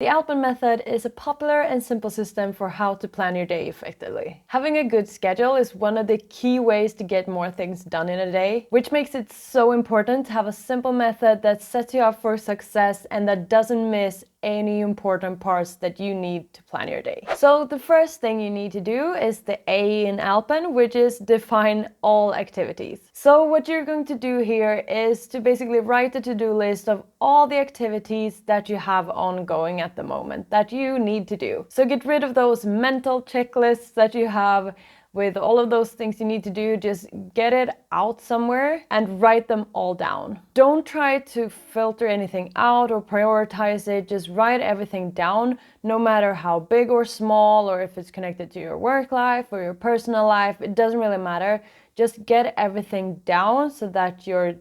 The Alpen method is a popular and simple system for how to plan your day effectively. Having a good schedule is one of the key ways to get more things done in a day, which makes it so important to have a simple method that sets you up for success and that doesn't miss any important parts that you need to plan your day. So the first thing you need to do is the A in Alpen, which is define all activities. So what you're going to do here is to basically write a to-do list of all the activities that you have ongoing at the moment that you need to do. So get rid of those mental checklists that you have with all of those things you need to do. Just get it out somewhere and write them all down. Don't try to filter anything out or prioritize it. Just write everything down, no matter how big or small, or if it's connected to your work life or your personal life. It doesn't really matter. Just get everything down so that you're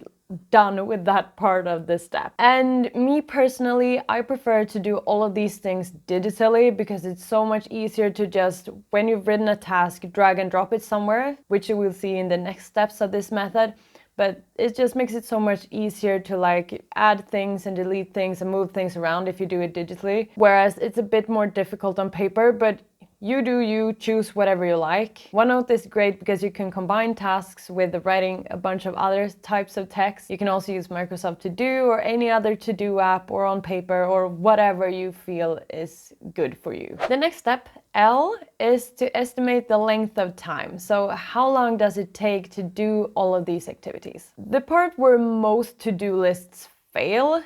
done with that part of the step. And me personally, I prefer to do all of these things digitally because it's so much easier to just, when you've written a task, drag and drop it somewhere, which you will see in the next steps of this method. But it just makes it so much easier to like add things and delete things and move things around if you do it digitally. Whereas it's a bit more difficult on paper, but you do you, choose whatever you like. OneNote is great because you can combine tasks with writing a bunch of other types of text. You can also use Microsoft To Do or any other to-do app or on paper or whatever you feel is good for you. The next step, L, is to estimate the length of time. So how long does it take to do all of these activities? The part where most to-do lists fail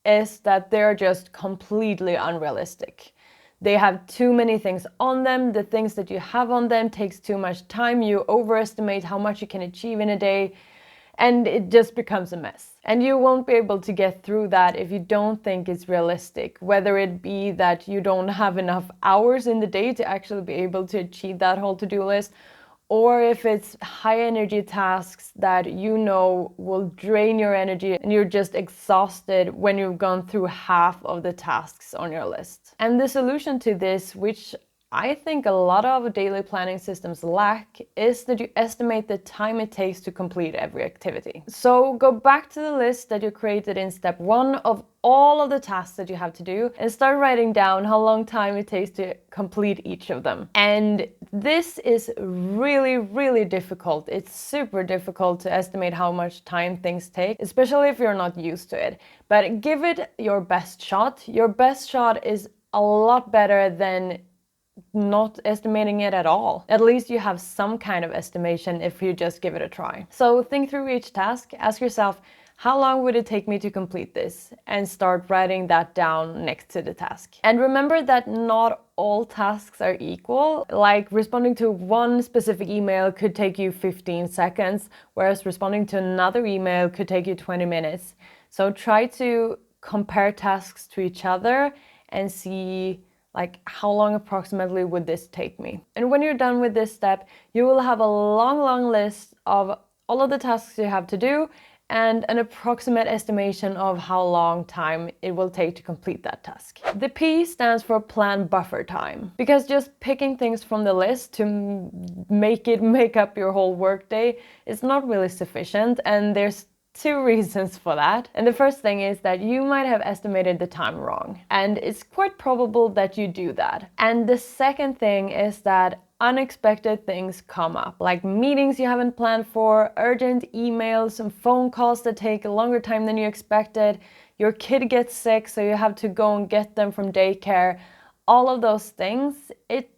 is that they're just completely unrealistic. They have too many things on them. The things that you have on them takes too much time. You overestimate how much you can achieve in a day, and it just becomes a mess. And you won't be able to get through that if you don't think it's realistic, whether it be that you don't have enough hours in the day to actually be able to achieve that whole to-do list, or if it's high energy tasks that you know will drain your energy and you're just exhausted when you've gone through half of the tasks on your list. And the solution to this, which I think a lot of daily planning systems lack, is that you estimate the time it takes to complete every activity. So go back to the list that you created in step 1 of all of the tasks that you have to do and start writing down how long time it takes to complete each of them. And this is really difficult. It's super difficult to estimate how much time things take, especially if you're not used to it. But give it your best shot. Your best shot is a lot better than not estimating it at all. At least you have some kind of estimation if you just give it a try. So think through each task, ask yourself, how long would it take me to complete this? And start writing that down next to the task. And remember that not all tasks are equal. Like responding to one specific email could take you 15 seconds, whereas responding to another email could take you 20 minutes. So try to compare tasks to each other and see like how long approximately would this take me. And when you're done with this step, you will have a long list of all of the tasks you have to do and an approximate estimation of how long time it will take to complete that task. The P stands for plan buffer time, because just picking things from the list to make up your whole workday is not really sufficient, and there's 2 reasons for that. And the first thing is that you might have estimated the time wrong, and it's quite probable that you do that. And the second thing is that unexpected things come up, like meetings you haven't planned for, urgent emails and phone calls that take a longer time than you expected, your kid gets sick so you have to go and get them from daycare. All of those things, it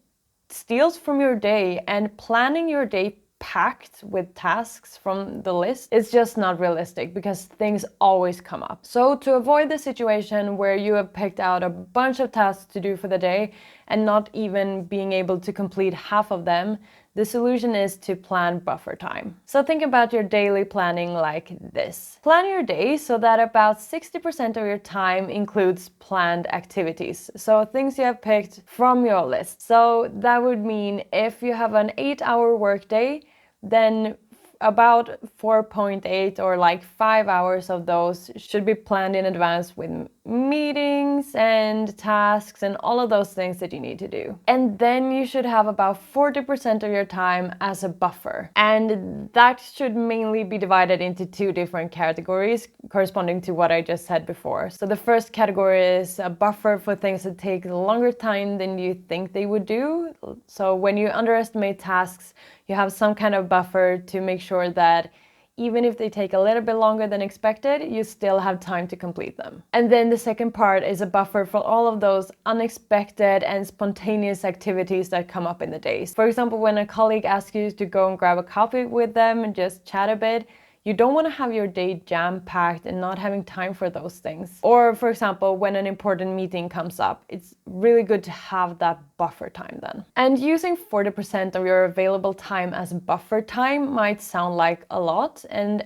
steals from your day, and planning your day packed with tasks from the list is just not realistic because things always come up. So to avoid the situation where you have picked out a bunch of tasks to do for the day and not even being able to complete half of them, the solution is to plan buffer time. So think about your daily planning like this. Plan your day so that about 60% of your time includes planned activities. So things you have picked from your list. So that would mean if you have an 8-hour workday, then about 4.8 or like 5 hours of those should be planned in advance with meetings and tasks and all of those things that you need to do. And then you should have about 40% of your time as a buffer. And that should mainly be divided into two different categories corresponding to what I just said before. So the first category is a buffer for things that take longer time than you think they would do. So when you underestimate tasks, you have some kind of buffer to make sure that even if they take a little bit longer than expected, you still have time to complete them. And then the second part is a buffer for all of those unexpected and spontaneous activities that come up in the days. For example, when a colleague asks you to go and grab a coffee with them and just chat a bit, you don't want to have your day jam-packed and not having time for those things. Or for example, when an important meeting comes up, it's really good to have that buffer time then. And using 40% of your available time as buffer time might sound like a lot, and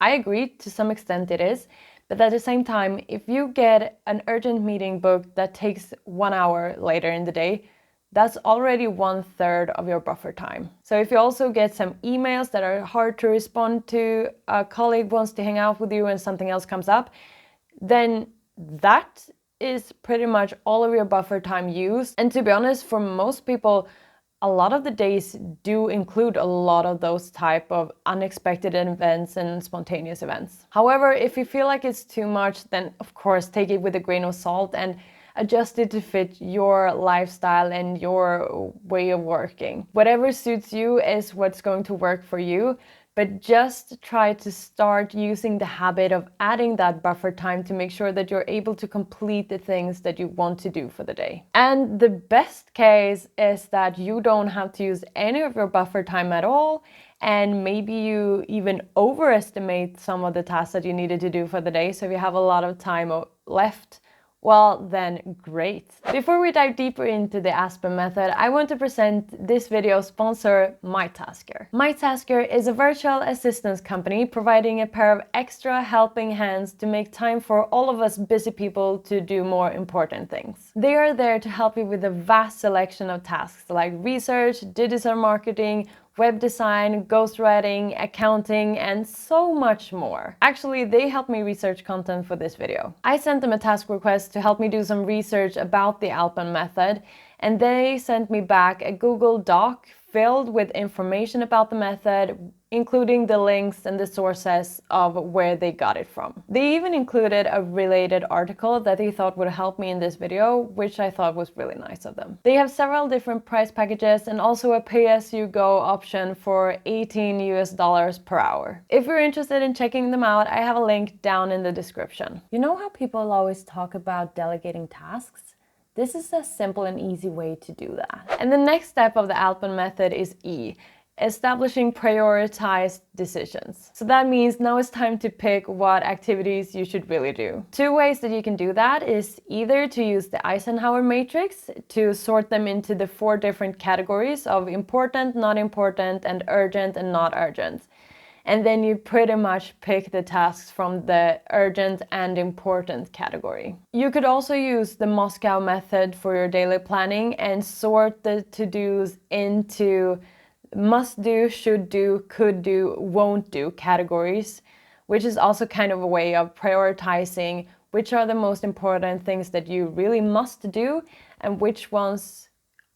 I agree to some extent it is. But at the same time, if you get an urgent meeting booked that takes 1 hour later in the day, that's already 1/3 of your buffer time. So if you also get some emails that are hard to respond to, a colleague wants to hang out with you and something else comes up, then that is pretty much all of your buffer time used. And to be honest, for most people, a lot of the days do include a lot of those type of unexpected events and spontaneous events. However, if you feel like it's too much, then of course take it with a grain of salt and adjust it to fit your lifestyle and your way of working. Whatever suits you is what's going to work for you, but just try to start using the habit of adding that buffer time to make sure that you're able to complete the things that you want to do for the day. And the best case is that you don't have to use any of your buffer time at all, and maybe you even overestimate some of the tasks that you needed to do for the day. So if you have a lot of time left, well, then great. Before we dive deeper into the Aspen method, I want to present this video's sponsor, MyTasker. MyTasker is a virtual assistance company providing a pair of extra helping hands to make time for all of us busy people to do more important things. They are there to help you with a vast selection of tasks like research, digital marketing, web design, ghostwriting, accounting, and so much more. Actually, they helped me research content for this video. I sent them a task request to help me do some research about the Alpen method, and they sent me back a Google Doc filled with information about the method, including the links and the sources of where they got it from. They even included a related article that they thought would help me in this video, which I thought was really nice of them. They have several different price packages and also a pay-as-you-go option for $18 per hour. If you're interested in checking them out, I have a link down in the description. You know how people always talk about delegating tasks? This is a simple and easy way to do that. And the next step of the Alpen method is E, establishing prioritized decisions. So that means now it's time to pick what activities you should really do. Two ways that you can do that is either to use the Eisenhower matrix to sort them into the 4 different categories of important, not important, and urgent and not urgent. And then you pretty much pick the tasks from the urgent and important category. You could also use the Moscow method for your daily planning and sort the to-dos into must do, should do, could do, won't do categories, which is also kind of a way of prioritizing which are the most important things that you really must do and which ones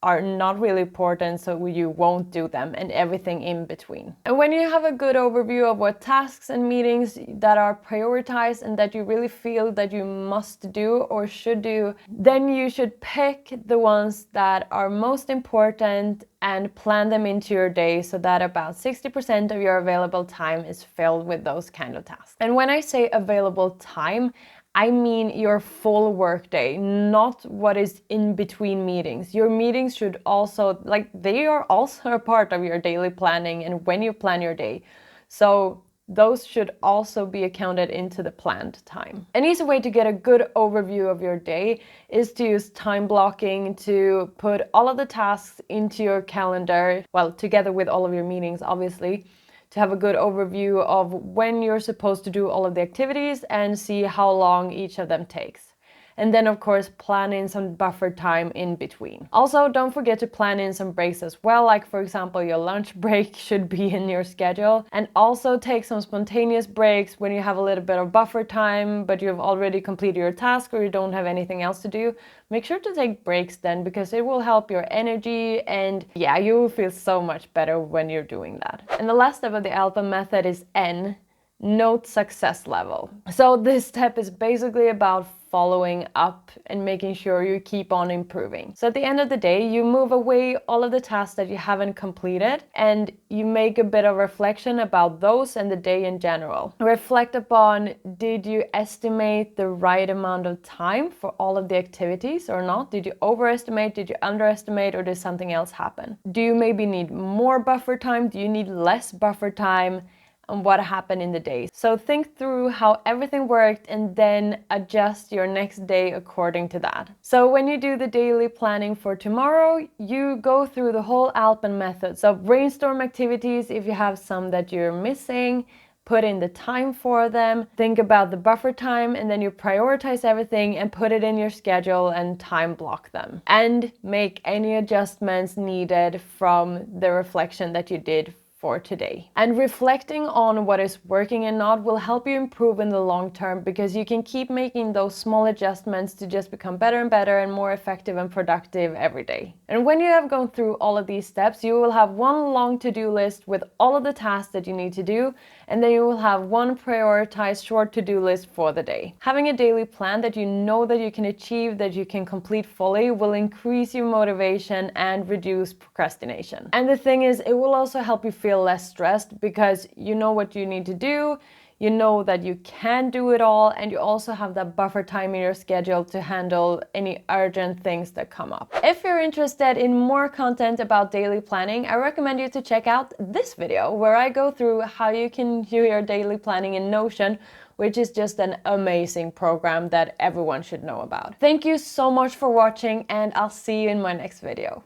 are not really important, so you won't do them, and everything in between. And when you have a good overview of what tasks and meetings that are prioritized and that you really feel that you must do or should do, then you should pick the ones that are most important and plan them into your day so that about 60% of your available time is filled with those kind of tasks. And when I say available time, I mean your full workday, not what is in between meetings. Your meetings should also, they are also a part of your daily planning and when you plan your day. So those should also be accounted into the planned time. An easy way to get a good overview of your day is to use time blocking to put all of the tasks into your calendar, well, together with all of your meetings, obviously, to have a good overview of when you're supposed to do all of the activities and see how long each of them takes. And then of course plan in some buffer time in between. Also, don't forget to plan in some breaks as well, like for example your lunch break should be in your schedule. And also take some spontaneous breaks when you have a little bit of buffer time but you've already completed your task or you don't have anything else to do. Make sure to take breaks then, because it will help your energy, and yeah, you will feel so much better when you're doing that. And the last step of the Alpen method is N, note success level. So this step is basically about following up and making sure you keep on improving. So at the end of the day, you move away all of the tasks that you haven't completed and you make a bit of reflection about those and the day in general. Reflect upon, did you estimate the right amount of time for all of the activities or not? Did you overestimate? Did you underestimate? Or did something else happen? Do you maybe need more buffer time? Do you need less buffer time? And what happened in the day. So think through how everything worked and then adjust your next day according to that. So when you do the daily planning for tomorrow, you go through the whole Alpen method. So brainstorm activities if you have some that you're missing, put in the time for them, think about the buffer time, and then you prioritize everything and put it in your schedule and time block them. And make any adjustments needed from the reflection that you did for today. And reflecting on what is working and not will help you improve in the long term, because you can keep making those small adjustments to just become better and better and more effective and productive every day. And when you have gone through all of these steps, you will have one long to-do list with all of the tasks that you need to do, and then you will have one prioritized short to-do list for the day. Having a daily plan that you know that you can achieve, that you can complete fully, will increase your motivation and reduce procrastination. And the thing is, it will also help you feel less stressed, because you know what you need to do, you know that you can do it all, and you also have that buffer time in your schedule to handle any urgent things that come up. If you're interested in more content about daily planning, I recommend you to check out this video where I go through how you can do your daily planning in Notion, which is just an amazing program that everyone should know about. Thank you so much for watching, and I'll see you in my next video.